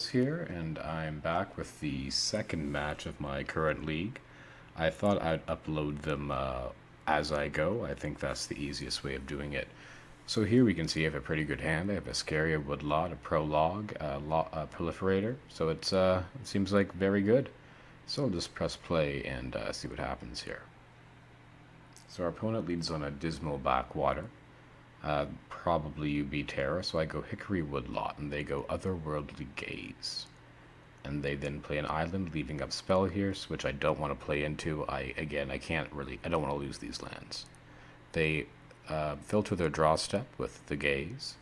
Here, and I'm back with the second match of my current league. I thought I'd upload them as I go. I think that's the easiest way of doing it. So here we can see I have a pretty good hand. I have a scary, a woodlot, a prologue, a proliferator. So it seems like very good. So I'll just press play and see what happens here. So our opponent leads on a dismal backwater. Probably UB Terra, so I go Hickory Woodlot, and they go Otherworldly Gaze. And they then play an island, leaving up Spell here, which I don't want to play into. I don't want to lose these lands. They filter their draw step with the Gaze,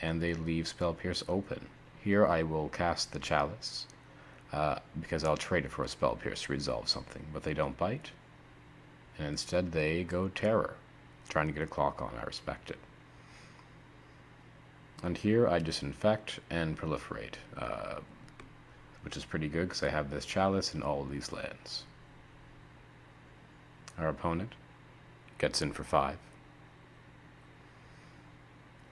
and they leave Spell Pierce open. Here I will cast the Chalice, because I'll trade it for a Spell Pierce to resolve something, but they don't bite. And instead they go Terror, trying to get a clock on. I respect it. And here I just infect and proliferate, which is pretty good because I have this Chalice and all of these lands. Our opponent gets in for 5.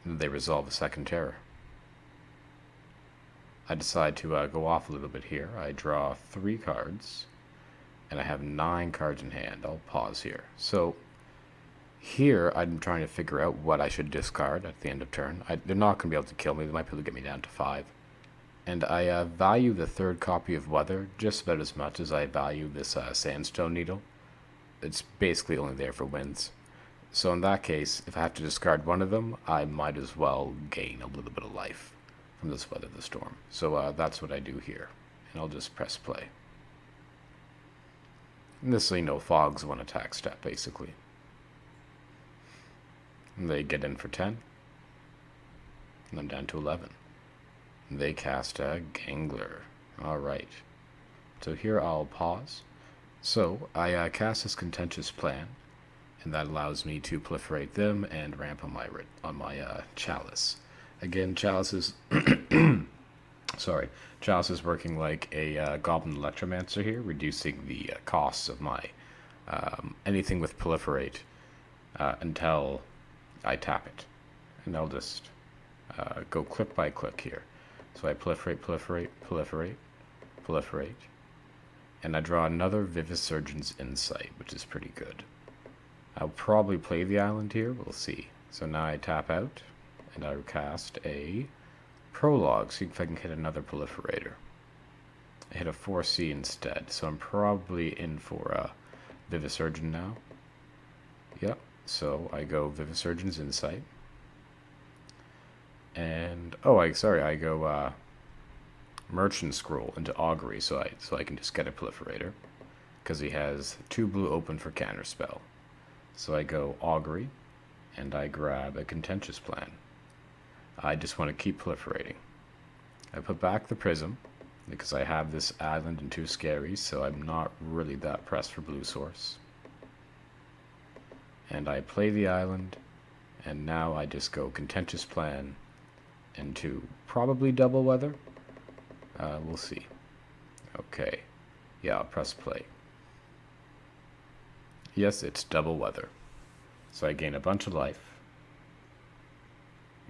And they resolve a second terror. I decide to go off a little bit here. I draw 3 cards, and I have 9 cards in hand. I'll pause here. So here, I'm trying to figure out what I should discard at the end of turn. They're not going to be able to kill me. They might be able to get me down to 5. And I value the 3rd copy of Weather just about as much as I value this Sandstone Needle. It's basically only there for wins. So in that case, if I have to discard one of them, I might as well gain a little bit of life from this Weather the Storm. So that's what I do here. And I'll just press play. And this, Fog's one attack step, basically. And they get in for 10. And I'm down to 11. And they cast a Gangler. Alright. So here I'll pause. So I cast this Contentious Plan, and that allows me to proliferate them and ramp on my Chalice. Again, Chalice is Chalice is working like a Goblin Electromancer here, reducing the costs of my anything with proliferate until I tap it. And I'll just go click by click here. So I proliferate, proliferate, proliferate, proliferate. And I draw another Vivisurgeon's Insight, which is pretty good. I'll probably play the island here, we'll see. So now I tap out, and I cast a Prologue, see if I can hit another Proliferator. I hit a 4C instead, so I'm probably in for a Vivisurgeon now. Yep, so I go Vivisurgeon's Insight. And, I go Merchant Scroll into Augury, so I can just get a Proliferator, because he has 2 blue open for Counterspell. So I go Augury, and I grab a Contentious Plan. I just want to keep proliferating. I put back the Prism, because I have this island and 2 scaries, so I'm not really that pressed for blue source. And I play the island, and now I just go Contentious Plan into probably Double Weather. We'll see. Okay. Yeah, I'll press play. Yes, it's Double Weather. So I gain a bunch of life.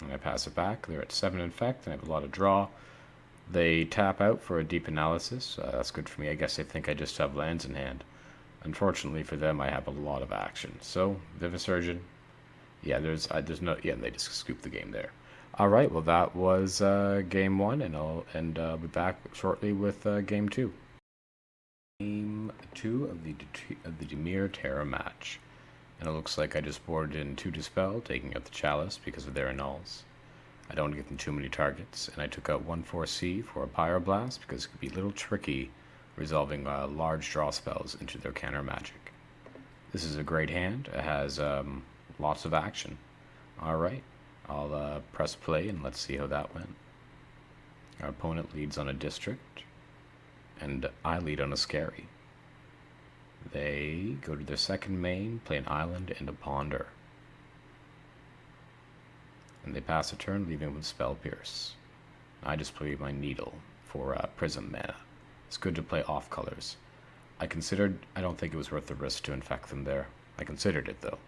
And I pass it back. They're at 7 infect, and I have a lot of draw. They tap out for a Deep Analysis. That's good for me. I guess they think I just have lands in hand. Unfortunately for them, I have a lot of action. So, Vivisurgeon. Yeah, there's no... Yeah, and they just scoop the game there. Alright, well that was game 1, and I'll be back shortly with game 2. Game 2 of the Dimir Terra match. And it looks like I just boarded in 2 Dispel, taking out the Chalice because of their annuls. I don't want to give them too many targets, and I took out 1/4C for a Pyroblast because it could be a little tricky resolving large draw spells into their counter magic. This is a great hand. It has lots of action. Alright, I'll press play and let's see how that went. Our opponent leads on a District, and I lead on a Scary. They go to their second main, play an island and a Ponder. And they pass a turn, leaving with Spell Pierce. I just play my Needle for Prism mana. It's good to play off colors. I don't think it was worth the risk to infect them there. I considered it though.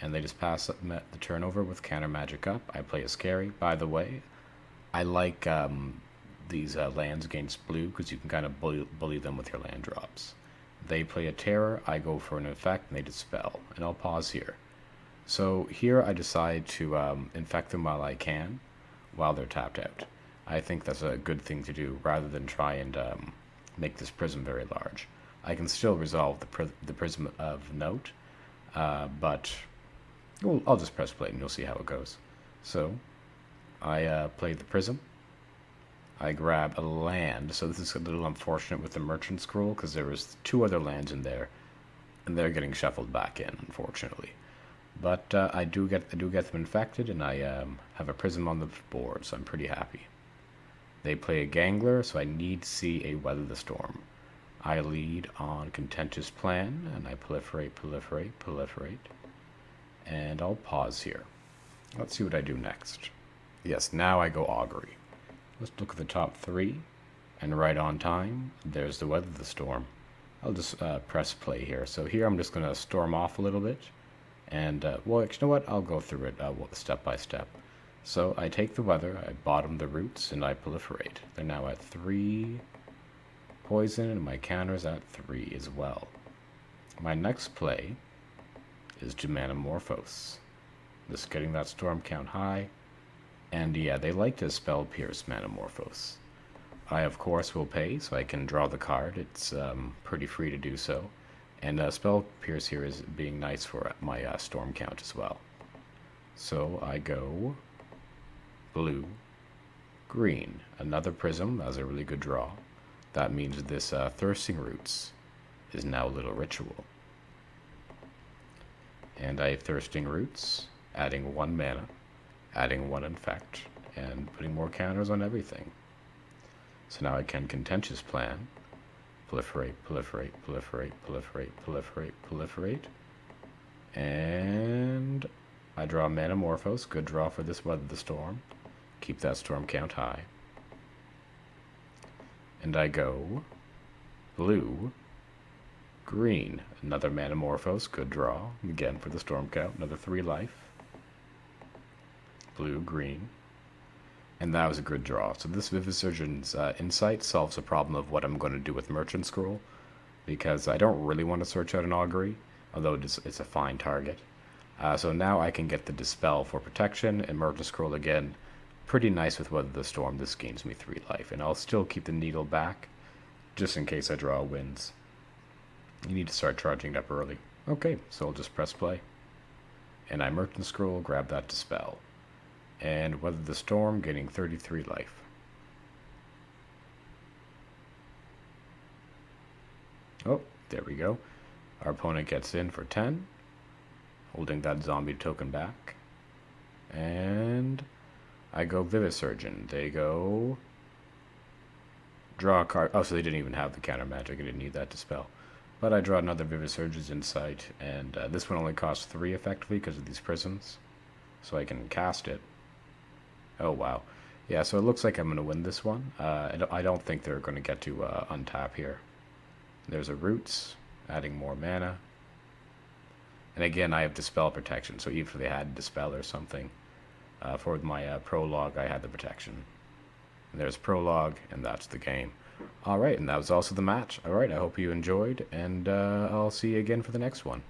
And they just pass the turn over with Counter Magic up. I play a Scary. By the way, I like these lands against blue because you can kind of bully them with your land drops. They play a terror, I go for an infect, and they dispel. And I'll pause here. So here I decide to infect them while I can, while they're tapped out. I think that's a good thing to do, rather than try and make this prism very large. I can still resolve the prism of note, but well, I'll just press play and you'll see how it goes. So I play the prism. I grab a land. So this is a little unfortunate with the merchant scroll because there was 2 other lands in there, and they're getting shuffled back in, unfortunately. But I do get them infected, and I have a prism on the board, so I'm pretty happy. They play a Gangler, so I need to see a Weather the Storm. I lead on Contentious Plan, and I proliferate, proliferate, proliferate. And I'll pause here. Let's see what I do next. Yes, now I go Augury. Let's look at the top 3, and right on time, there's the Weather the Storm. I'll just press play here. So here I'm just going to storm off a little bit, and, well, you know what? I'll go through it step by step. So I take the weather, I bottom the roots, and I proliferate. They're now at 3 poison, and my counter's at 3 as well. My next play is to Manamorphose. Just getting that storm count high. And yeah, they like to spell pierce Manamorphose. I, of course, will pay, so I can draw the card. It's pretty free to do so. And spell pierce here is being nice for my storm count as well. So I go blue, green. Another prism. That was a really good draw. That means this Thirsting Roots is now a little ritual. And I have Thirsting Roots, adding 1 mana, adding 1 infect, and putting more counters on everything. So now I can Contentious Plan, proliferate, proliferate, proliferate, proliferate, proliferate, proliferate, and I draw Manamorphose, good draw for this Weather the Storm, keep that storm count high. And I go blue, green, another Manamorphose, good draw, again for the storm count, another 3 life. Blue, green, and that was a good draw. So this Vivisurgeon's Insight solves the problem of what I'm going to do with Merchant Scroll, because I don't really want to search out an Augury, although it's a fine target. So now I can get the Dispel for protection, and Merchant Scroll again, pretty nice with Weather the Storm. This gains me 3 life, and I'll still keep the Needle back, just in case I draw Winds. You need to start charging it up early. Okay, so I'll just press play. And I Merchant Scroll, grab that Dispel. And Weather the Storm, getting 33 life. Oh, there we go. Our opponent gets in for 10, holding that zombie token back. And I go Vivisurgeon. They go draw a card. Oh, so they didn't even have the counter magic. I didn't need that to spell. But I draw another Vivisurgeon's Insight, and this one only costs 3 effectively because of these prisms. So I can cast it. Oh, wow. Yeah, so it looks like I'm going to win this one. I don't think they're going to get to untap here. There's a Roots, adding more mana. And again, I have Dispel protection, so even if they had Dispel or something, for my Prologue, I had the protection. And there's Prologue, and that's the game. Alright, and that was also the match. Alright, I hope you enjoyed, and I'll see you again for the next one.